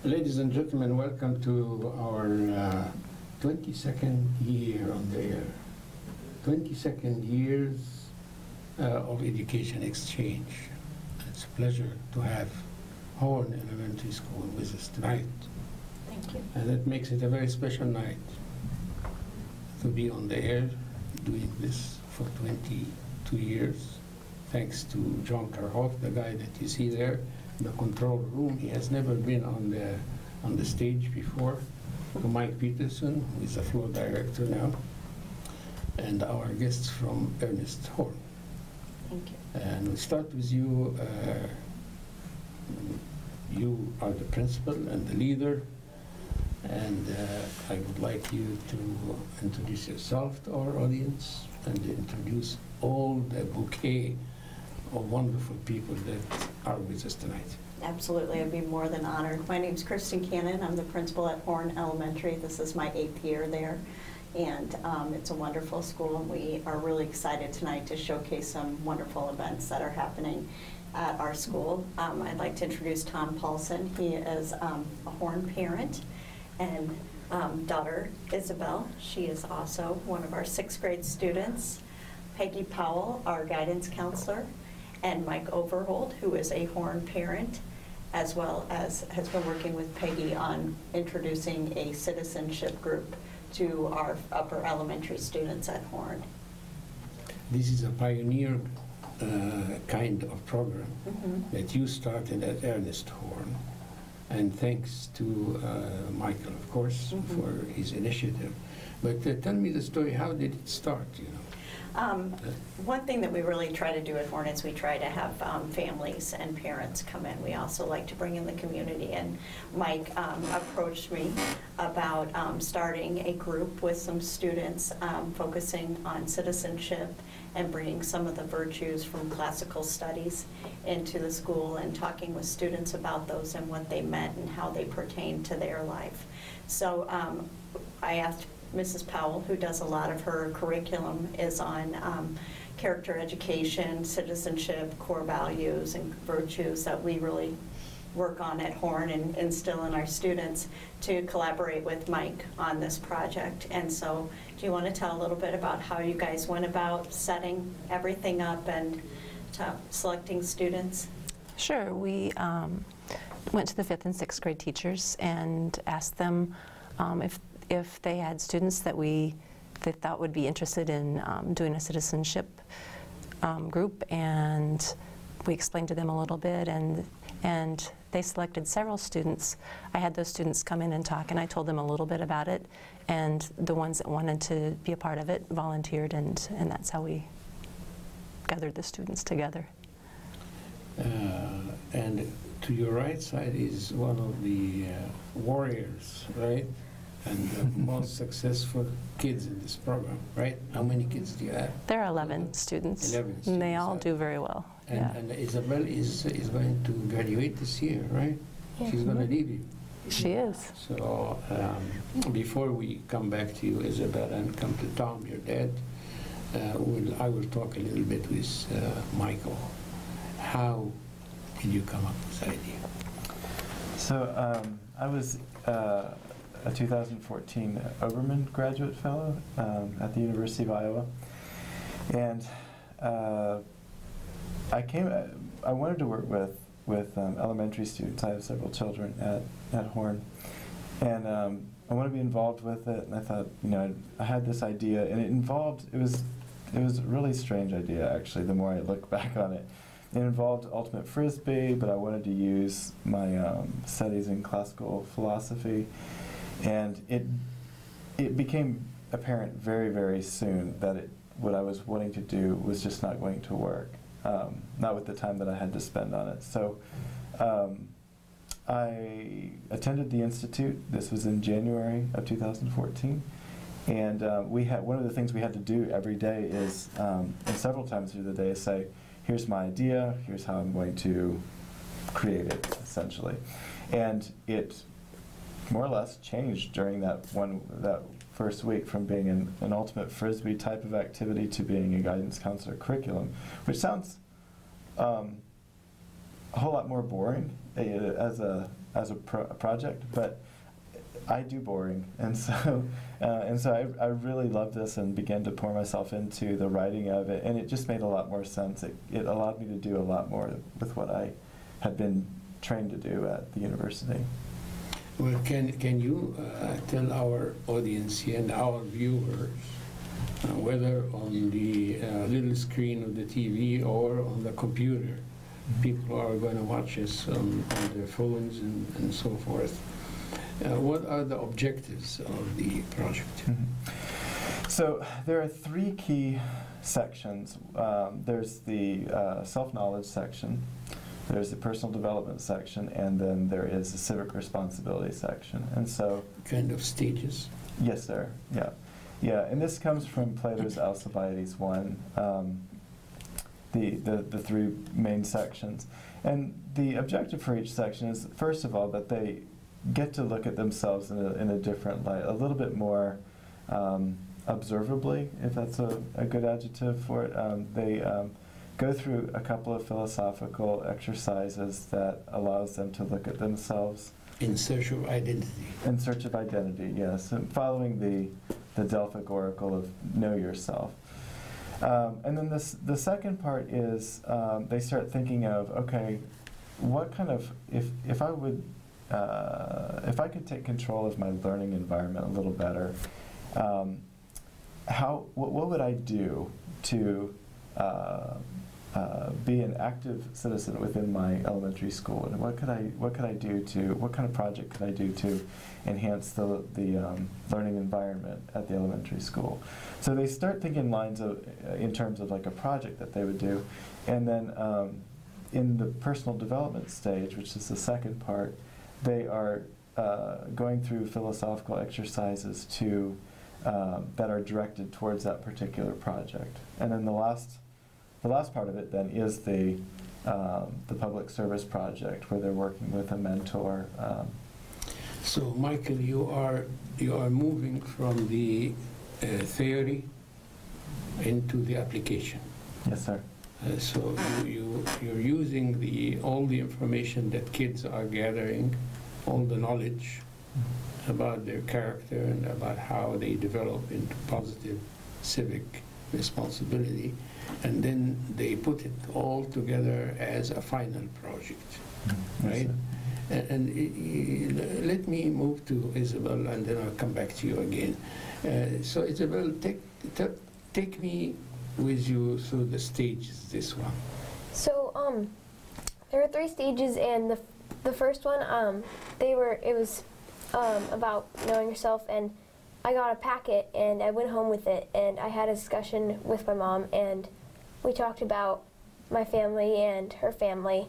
Ladies and gentlemen, welcome to our 22nd year on the air. 22nd years of education exchange. It's a pleasure to have Horn Elementary School with us tonight. Thank you. And it makes it a very special night to be on the air doing this for 22 years. Thanks to John Carhoff, the guy that you see there in the control room. He has never been on the stage before. To Mike Peterson, who is the floor director now, and our guests from Ernest Horn. Thank you. And we'll start with you. You are the principal and the leader, and I would like you to introduce yourself to our audience and introduce all the bouquet of wonderful people that are with us tonight. Absolutely, I'd be more than honored. My name's Kristen Cannon. I'm the principal at Horn Elementary. This is my 8th year there, and it's a wonderful school, and we are really excited tonight to showcase some wonderful events that are happening at our school. I'd like to introduce Tom Paulson. He is a Horn parent, and daughter Isabel. She is also one of our 6th grade students. Peggy Powell, our guidance counselor, and Mike Overhold, who is a Horn parent, as well as has been working with Peggy on introducing a citizenship group to our upper elementary students at Horn. This is a pioneer kind of program that you started at Ernest Horn, and thanks to Michael, of course, for his initiative. But tell me the story. How did it start? You know. One thing that we really try to do at Horn is we try to have families and parents come in. We also like to bring in the community, and Mike approached me about starting a group with some students focusing on citizenship and bringing some of the virtues from classical studies into the school and talking with students about those and what they meant and how they pertain to their life. So I asked Mrs. Powell, who does a lot of her curriculum, is on character education, citizenship, core values, and virtues that we really work on at Horn and instill in our students, to collaborate with Mike on this project. And so, do you want to tell a little bit about how you guys went about setting everything up and selecting students? Sure. We went to the 5th and 6th grade teachers and asked them if they had students that they thought would be interested in doing a citizenship group, and we explained to them a little bit, and they selected several students. I had those students come in and talk, and I told them a little bit about it, and the ones that wanted to be a part of it volunteered, and that's how we gathered the students together. And to your right side is one of the warriors, right? And the most successful kids in this program, right? How many kids do you have? There are 11 students. 11 students. And they all do very well. And Isabel is going to graduate this year, right? Yeah. She's going to leave you. She is. So before we come back to you, Isabel, and come to Tom, your dad, I will talk a little bit with Michael. How did you come up with this idea? So I was a 2014 Obermann Graduate Fellow at the University of Iowa, and I wanted to work with elementary students. I have several children at Horn, and I want to be involved with it. And I thought, I had this idea, and it was a really strange idea, actually. The more I look back on it, it involved ultimate frisbee, but I wanted to use my studies in classical philosophy. And it became apparent very, very soon that what I was wanting to do was just not going to work, not with the time that I had to spend on it. So I attended the Institute. This was in January of 2014. And one of the things we had to do every day is, and several times through the day, is say, here's my idea, here's how I'm going to create it, essentially. And it more or less changed during that first week, from being an ultimate frisbee type of activity to being a guidance counselor curriculum, which sounds a whole lot more boring a project, but I do boring, and so I really loved this and began to pour myself into the writing of it, and it just made a lot more sense. It allowed me to do a lot more with what I had been trained to do at the university. Well, can you tell our audience here and our viewers whether on the little screen of the TV or on the computer, people are going to watch us on their phones and so forth, what are the objectives of the project? So there are 3 key sections. There's the self-knowledge section, there's the personal development section, and then there is the civic responsibility section. And so, Kind of stages? Yes, sir. Yeah. Yeah, and this comes from Plato's Alcibiades 1, the 3 main sections. And the objective for each section is, first of all, that they get to look at themselves in a different light, a little bit more observably, if that's a good adjective for it. They go through a couple of philosophical exercises that allows them to look at themselves. In search of identity. In search of identity, yes. And following the Delphic oracle of know yourself. And then the second part is they start thinking of, okay, what kind of, if I could take control of my learning environment a little better, what would I do to be an active citizen within my elementary school, and what kind of project could I do to enhance the learning environment at the elementary school? So they start thinking in terms of like a project that they would do, and then in the personal development stage, which is the second part, they are going through philosophical exercises that are directed towards that particular project, and then the last part of it then is the public service project, where they're working with a mentor. So, Michael, you are moving from the theory into the application. Yes, sir. So you're using all the information that kids are gathering, all the knowledge about their character and about how they develop into positive civic responsibility, and then they put it all together as a final project, right? Yes, and let me move to Isabel, and then I'll come back to you again. So Isabel, take me with you through the stages, this one. So there were 3 stages, and the first one, it was about knowing yourself, and I got a packet and I went home with it, and I had a discussion with my mom, and we talked about my family and her family,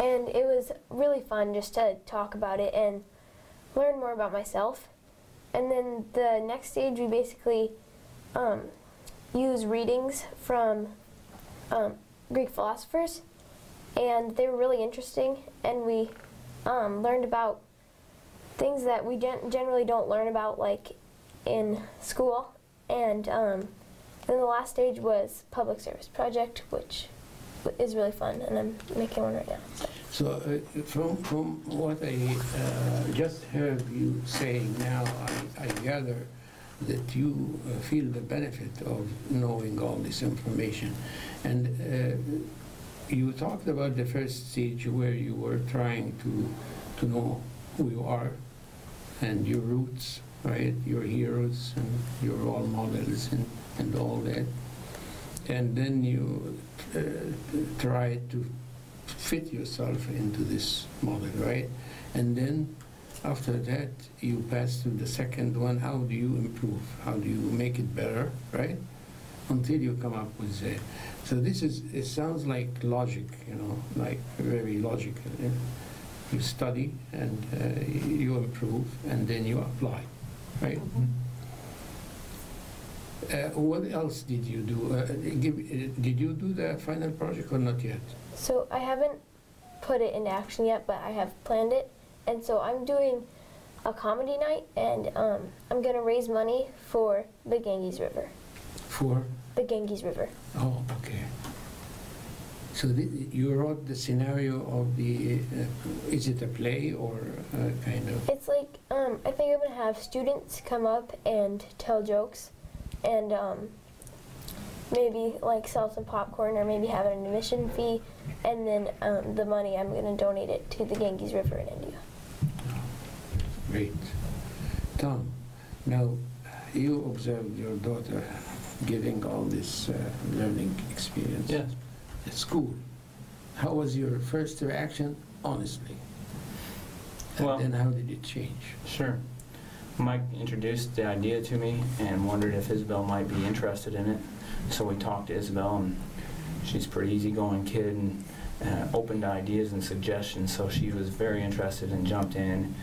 and it was really fun just to talk about it and learn more about myself. And then the next stage, we basically use readings from Greek philosophers, and they were really interesting, and we learned about things that we generally don't learn about, like in school. And then the last stage was public service project, which is really fun, and I'm making one right now. So from what I just heard you saying now, I gather that you feel the benefit of knowing all this information. And you talked about the first stage where you were trying to know who you are and your roots, right? Your heroes and your role models and all that. And then you try to fit yourself into this model, right? And then after that, you pass to the second one. How do you improve? How do you make it better, right? Until you come up with it. So it sounds like logic, like very logical. Yeah? You study and you improve, and then you apply, right? What else did you do? Did you do the final project or not yet? So I haven't put it into action yet, but I have planned it. And so I'm doing a comedy night, and I'm going to raise money for the Ganges River. For? The Ganges River. Oh, okay. So you wrote the scenario of the, is it a play or kind of? It's like, I think I'm going to have students come up and tell jokes and maybe like sell some popcorn or maybe have an admission fee, and then the money I'm going to donate it to the Ganges River in India. Great. Tom, now you observed your daughter getting all this learning experience. Yes. At school. How was your first reaction, honestly? And Well, then how did it change? Sure. Mike introduced the idea to me and wondered if Isabel might be interested in it. So we talked to Isabel, and she's a pretty easygoing kid and open to ideas and suggestions, so she was very interested and jumped in.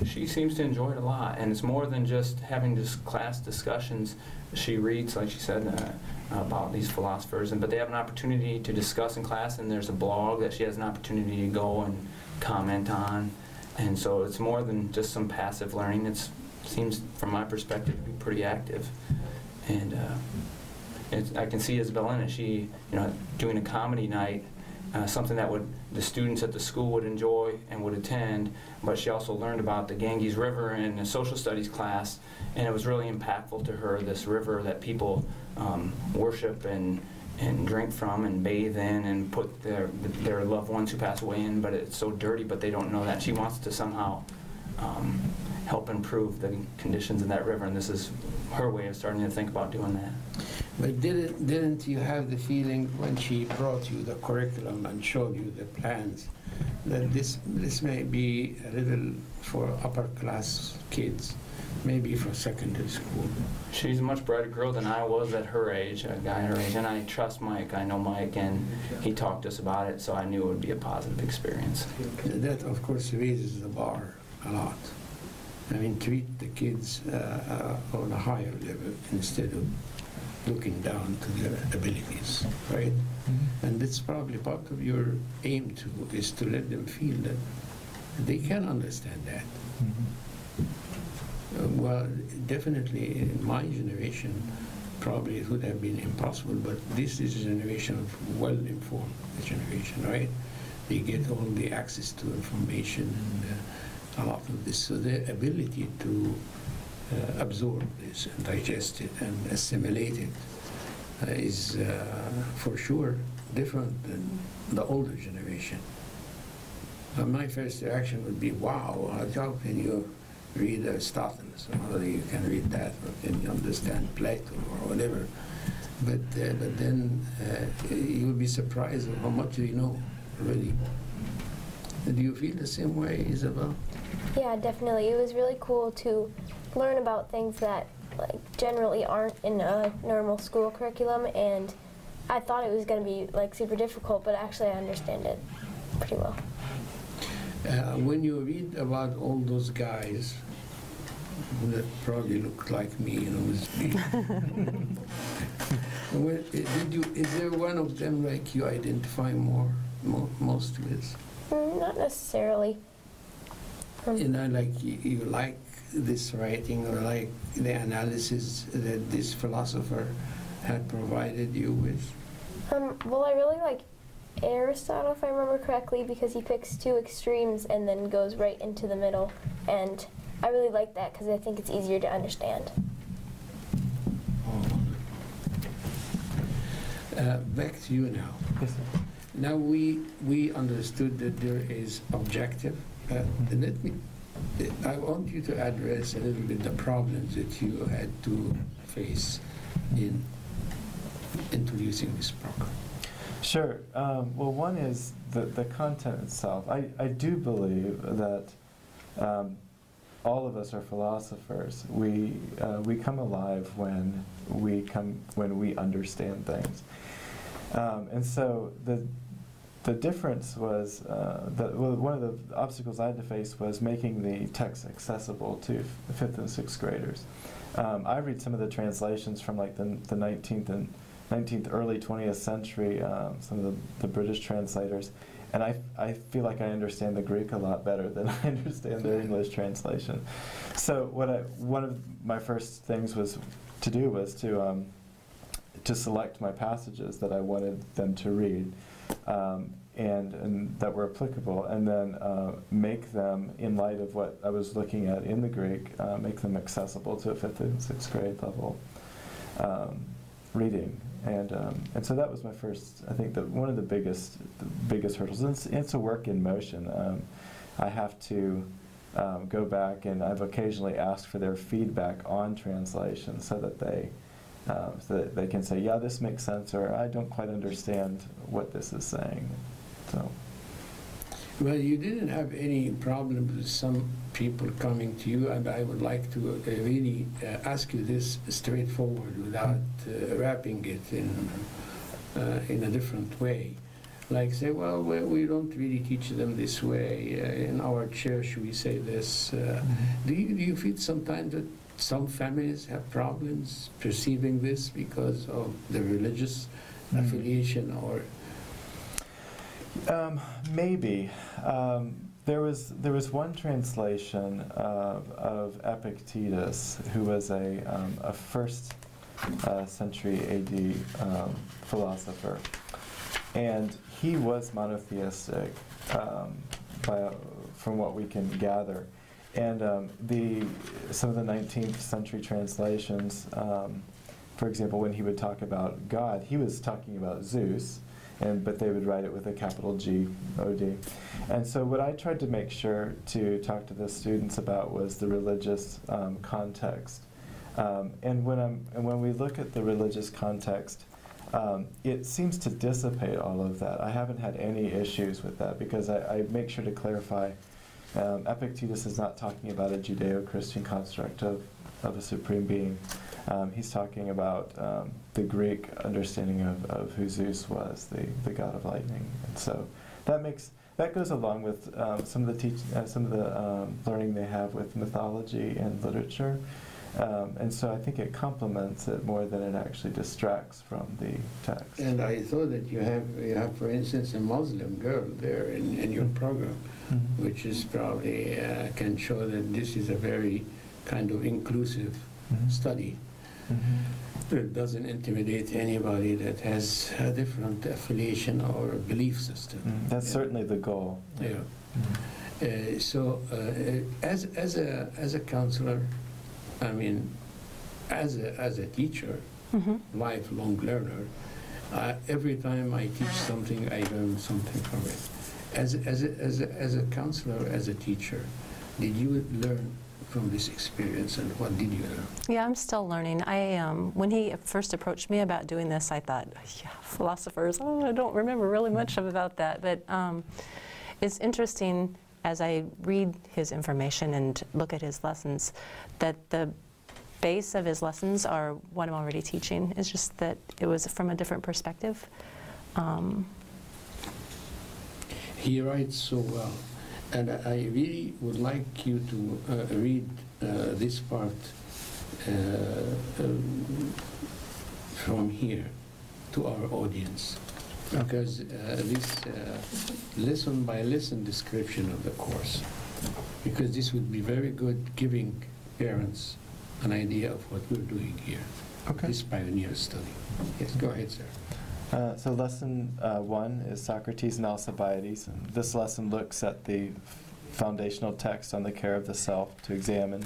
She seems to enjoy it a lot, and it's more than just having just class discussions. She reads, like she said, about these philosophers, but they have an opportunity to discuss in class, and there's a blog that she has an opportunity to go and comment on, and so it's more than just some passive learning. It seems, from my perspective, to be pretty active, and I can see Isabel in it. She, doing a comedy night, something that the students at the school would enjoy and would attend, but she also learned about the Ganges River in a social studies class, and it was really impactful to her, this river that people worship and drink from and bathe in and put their loved ones who pass away in, but it's so dirty, but they don't know that. She wants to somehow help improve the conditions in that river, and this is her way of starting to think about doing that. But didn't you have the feeling when she brought you the curriculum and showed you the plans that this may be a little for upper class kids, maybe for secondary school? She's a much brighter girl than I was at her age, a guy her age, and I trust Mike. I know Mike, and he talked to us about it, so I knew it would be a positive experience. That, of course, raises the bar a lot. I mean, treat the kids on a higher level instead of looking down to their abilities, right? Mm-hmm. And that's probably part of your aim too, is to let them feel that they can understand that. Mm-hmm. Well, definitely in my generation, probably it would have been impossible, but this is a generation of well-informed generation, right? They get all the access to information and a lot of this, so their ability to absorb this and digest it and assimilate it is for sure different than the older generation. My first reaction would be, wow, how can you read Aristotle? So whether you can read that, or can you understand Plato or whatever. But then you'll be surprised at how much you know already. Do you feel the same way, Isabel? Yeah, definitely. It was really cool to learn about things that generally aren't in a normal school curriculum, and I thought it was going to be super difficult, but actually I understand it pretty well. When you read about all those guys that probably look like me, with me, is there one of them you identify most with? Not necessarily. You like this writing, or like the analysis that this philosopher had provided you with? Well, I really like Aristotle, if I remember correctly, because he picks two extremes and then goes right into the middle, and I really like that because I think it's easier to understand. Back to you now. Yes, sir. Now we understood that there is objective. I want you to address a little bit the problems that you had to face in introducing this program. Sure. Well, one is the content itself. I do believe that all of us are philosophers. We come alive when we understand things, and so the difference was one of the obstacles I had to face was making the text accessible to 5th and 6th graders. I read some of the translations from the 19th, early 20th century, some of the British translators, and I feel like I understand the Greek a lot better than I understand their English translation. So one of my first things was to to select my passages that I wanted them to read, and that were applicable, and then make them, in light of what I was looking at in the Greek, make them accessible to a 5th and 6th grade level reading. And so that was my first, I think, one of the biggest hurdles. And it's a work in motion. I have to go back, and I've occasionally asked for their feedback on translation so that they can say, yeah, this makes sense, or I don't quite understand what this is saying. So. Well, you didn't have any problem with some people coming to you, and I would like to really ask you this straightforward without wrapping it in a different way. Like say, well, we don't really teach them this way. In our church, we say this. Do you feel sometimes that some families have problems perceiving this because of the religious affiliation, or? Maybe. There was one translation of Epictetus, who was a 1st century AD philosopher, and he was monotheistic, from what we can gather. And some of the 19th century translations, for example, when he would talk about God, he was talking about Zeus, but they would write it with a capital G, O-D. And so what I tried to make sure to talk to the students about was the religious context. And when we look at the religious context, it seems to dissipate all of that. I haven't had any issues with that, because I make sure to clarify Epictetus is not talking about a Judeo-Christian construct of a supreme being. He's talking about the Greek understanding of who Zeus was, the god of lightning, and so that goes along with some of the learning they have with mythology and literature, and so I think it complements it more than it actually distracts from the text. And I thought that you have, for instance, a Muslim girl there in your program, which is probably can show that this is a very kind of inclusive study. It doesn't intimidate anybody that has a different affiliation or belief system. That's certainly the goal. Yeah. So, as a counselor, I mean, as a teacher, lifelong learner, every time I teach something, I learn something from it. As a counselor, as a teacher, did you learn from this experience, and what did you learn? Yeah, I'm still learning. When he first approached me about doing this, I thought, yeah, philosophers, I don't remember really much about that. But it's interesting, as I read his information and look at his lessons, that the base of his lessons are what I'm already teaching. It's just that it was from a different perspective. He writes so well. And I really would like you to read this part from here to our audience, because this lesson by lesson description of the course, because this would be very good giving parents an idea of what we're doing here. Okay. This pioneer study. Yes, go ahead, sir. So lesson 1 is Socrates and Alcibiades. And this lesson looks at the foundational text on the care of the self to examine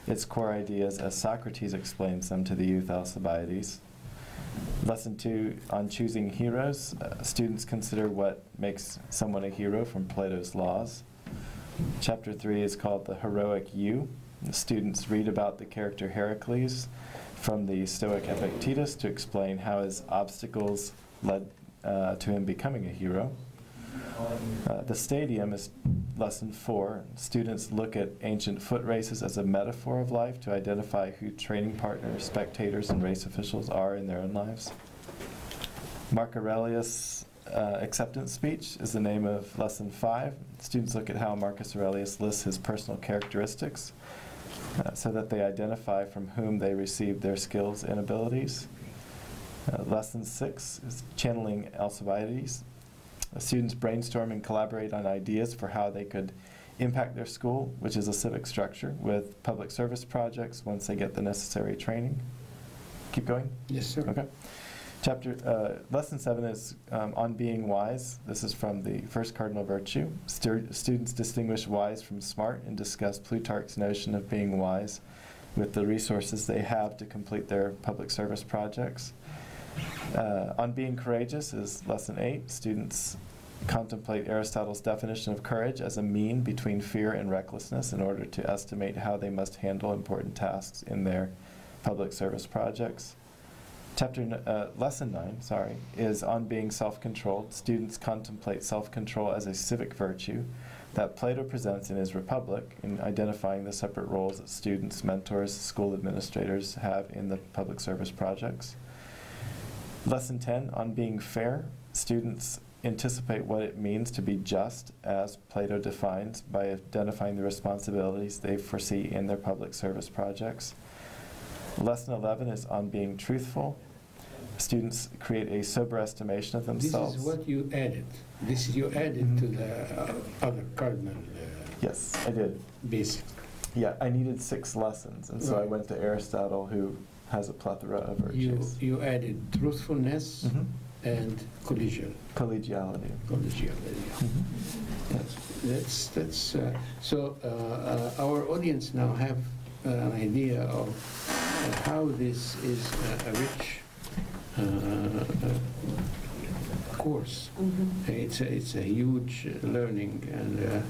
its core ideas as Socrates explains them to the youth Alcibiades. Lesson 2 on choosing heroes. Students consider what makes someone a hero from Plato's laws. Chapter 3 is called The Heroic You. The students read about the character Heracles from the Stoic Epictetus to explain how his obstacles led to him becoming a hero. The Stadium is lesson 4. Students look at ancient foot races as a metaphor of life to identify who training partners, spectators, and race officials are in their own lives. Mark Aurelius' acceptance speech is the name of lesson 5. Students look at how Marcus Aurelius lists his personal characteristics so that they identify from whom they received their skills and abilities. Lesson 6 is channeling Alcibiades. Students brainstorm and collaborate on ideas for how they could impact their school, which is a civic structure, with public service projects once they get the necessary training. Keep going? Yes, sir. Okay. Lesson 7 is on being wise. This is from the first cardinal virtue. Students distinguish wise from smart and discuss Plutarch's notion of being wise with the resources they have to complete their public service projects. On being courageous is lesson 8. Students contemplate Aristotle's definition of courage as a mean between fear and recklessness in order to estimate how they must handle important tasks in their public service projects. Lesson 9, is on being self-controlled. Students contemplate self-control as a civic virtue that Plato presents in his Republic in identifying the separate roles that students, mentors, school administrators have in the public service projects. Lesson 10, on being fair. Students anticipate what it means to be just as Plato defines by identifying the responsibilities they foresee in their public service projects. Lesson 11 is on being truthful. Students create a sober estimation of themselves. This is what you added. You added to the other cardinal. Yes, I did. Basic. Yeah, I needed 6 lessons, and so I went to Aristotle, who has a plethora of virtues. You added truthfulness and collegiality. Collegiality. That's so. Our audience now have an idea of how this is a rich course. It's a huge learning, and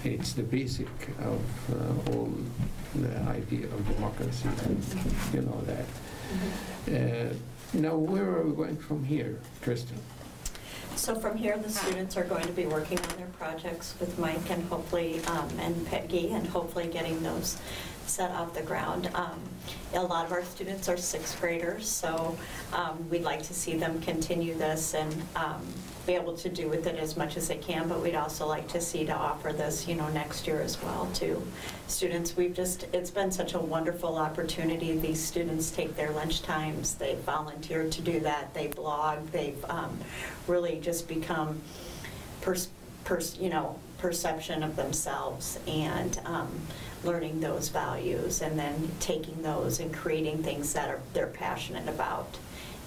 it's the basic of all the idea of democracy. You know that. Now, where are we going from here, Kristen? So from here, the students are going to be working on their projects with Mike and hopefully, and Peggy, and hopefully getting those set off the ground. A lot of our students are 6th graders, so we'd like to see them continue this and be able to do with it as much as they can, but we'd also like to see to offer this, next year as well to students. It's been such a wonderful opportunity. These students take their lunch times, they volunteer to do that, they blog, they've really just become perception of themselves and learning those values and then taking those and creating things that they're passionate about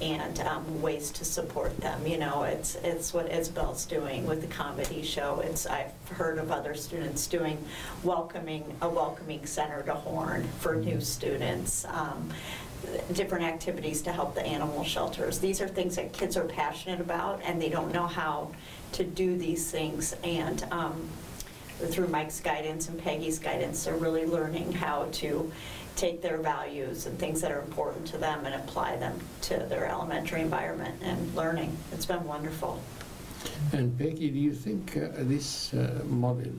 and ways to support them. It's what Isabel's doing with the comedy show. I've heard of other students doing a welcoming center to Horn for new students, different activities to help the animal shelters. These are things that kids are passionate about and they don't know how to do these things, and through Mike's guidance and Peggy's guidance, they're really learning how to take their values and things that are important to them and apply them to their elementary environment and learning. It's been wonderful. And Peggy, do you think this model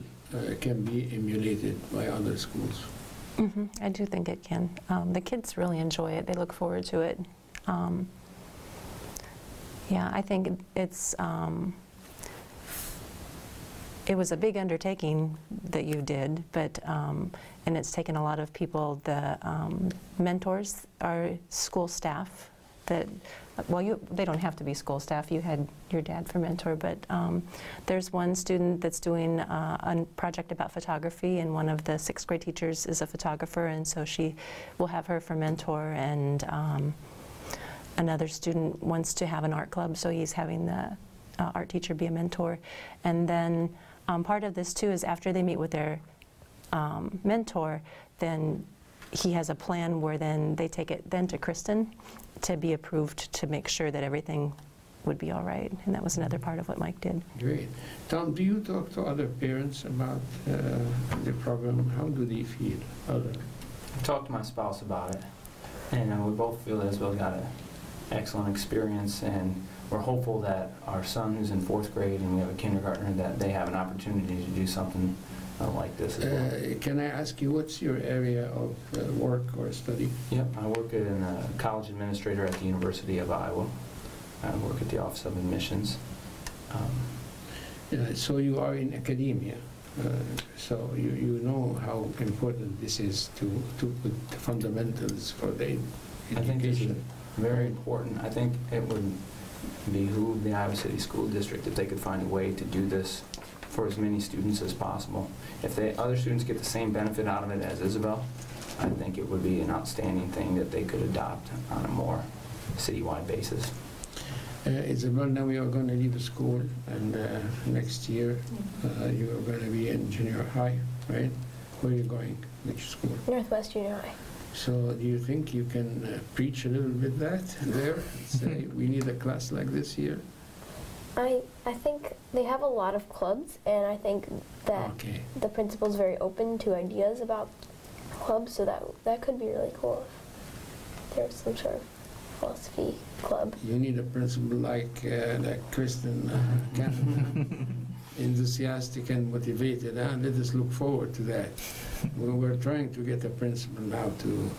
can be emulated by other schools? I do think it can. The kids really enjoy it. They look forward to it. Yeah, I think it was a big undertaking that you did, but and it's taken a lot of people. The mentors are school staff that, well, they don't have to be school staff. You had your dad for mentor, but there's one student that's doing a project about photography, and one of the 6th grade teachers is a photographer, and so she will have her for mentor, and another student wants to have an art club, so he's having the art teacher be a mentor. And then part of this too is after they meet with their mentor, then he has a plan where then they take it then to Kristen to be approved to make sure that everything would be all right. And that was another part of what Mike did. Great. Tom, do you talk to other parents about the program? How do they feel? I talked to my spouse about it, and we both feel that Isabel got an excellent experience, and we're hopeful that our son, who's in 4th grade, and we have a kindergartner, that they have an opportunity to do something like this as well. Can I ask you, what's your area of work or study? Yep, I work as a college administrator at the University of Iowa. I work at the Office of Admissions. So you are in academia, so you know how important this is to put the fundamentals for the education. I think this is very important. I think it would behoove the Iowa City School District if they could find a way to do this for as many students as possible. If other students get the same benefit out of it as Isabel, I think it would be an outstanding thing that they could adopt on a more citywide basis. Isabel, now you are going to leave school, and next year you are going to be in junior high, right? Where are you going? Which school? Northwest Junior High. So do you think you can preach a little bit that there? Say, we need a class like this here? I think they have a lot of clubs, and I think that Okay. the principal's very open to ideas about clubs, so that could be really cool if there's some sort of philosophy club. You need a principal like Kristen Cannon, enthusiastic and motivated, and let us look forward to that. We're trying to get a principal now to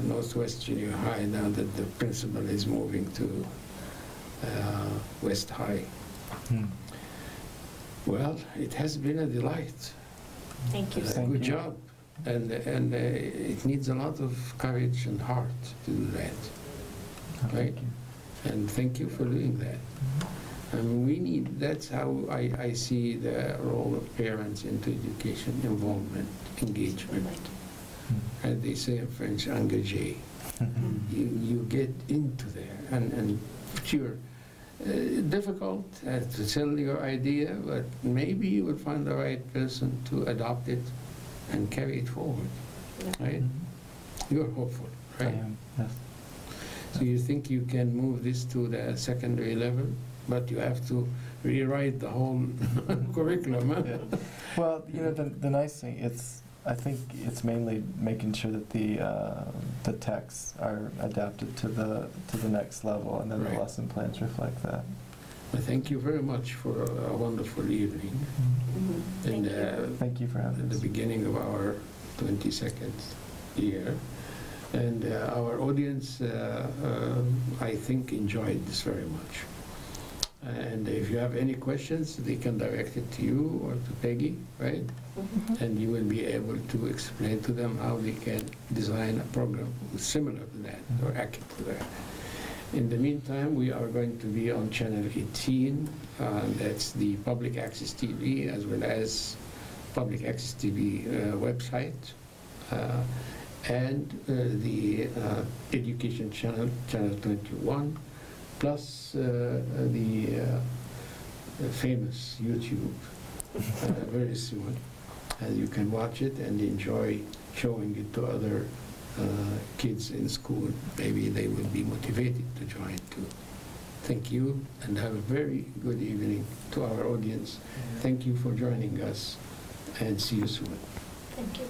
Northwest Junior High, now that the principal is moving to West High. Well, it has been a delight. Thank you. Thank Good you. job. And it needs a lot of courage and heart to do that. Oh, Right. thank you. And thank you for doing that. I mean, we need, that's how I see the role of parents into education, involvement, engagement. As they say in French, engagé. You get into there, and sure, difficult to sell your idea, but maybe you will find the right person to adopt it and carry it forward, right? You're hopeful, I right? am, yes. So you think you can move this to the secondary level, but you have to rewrite the whole curriculum, huh? Yeah. Well, you know, the nice thing, I think it's mainly making sure that the texts are adapted to the next level, and then Right. the lesson plans reflect that. Well, thank you very much for a wonderful evening. Thank And you. Thank you for having at the us. beginning of our 22nd year. And our audience, I think, enjoyed this very much. And if you have any questions, they can direct it to you or to Peggy, right? And you will be able to explain to them how they can design a program similar to that or akin to that. In the meantime, we are going to be on channel 18. That's the Public Access TV, as well as Public Access TV website. And the education channel, channel 21, plus the famous YouTube very soon. And you can watch it and enjoy showing it to other kids in school. Maybe they will be motivated to join too. Thank you, and have a very good evening to our audience. Thank you for joining us, and see you soon. Thank you.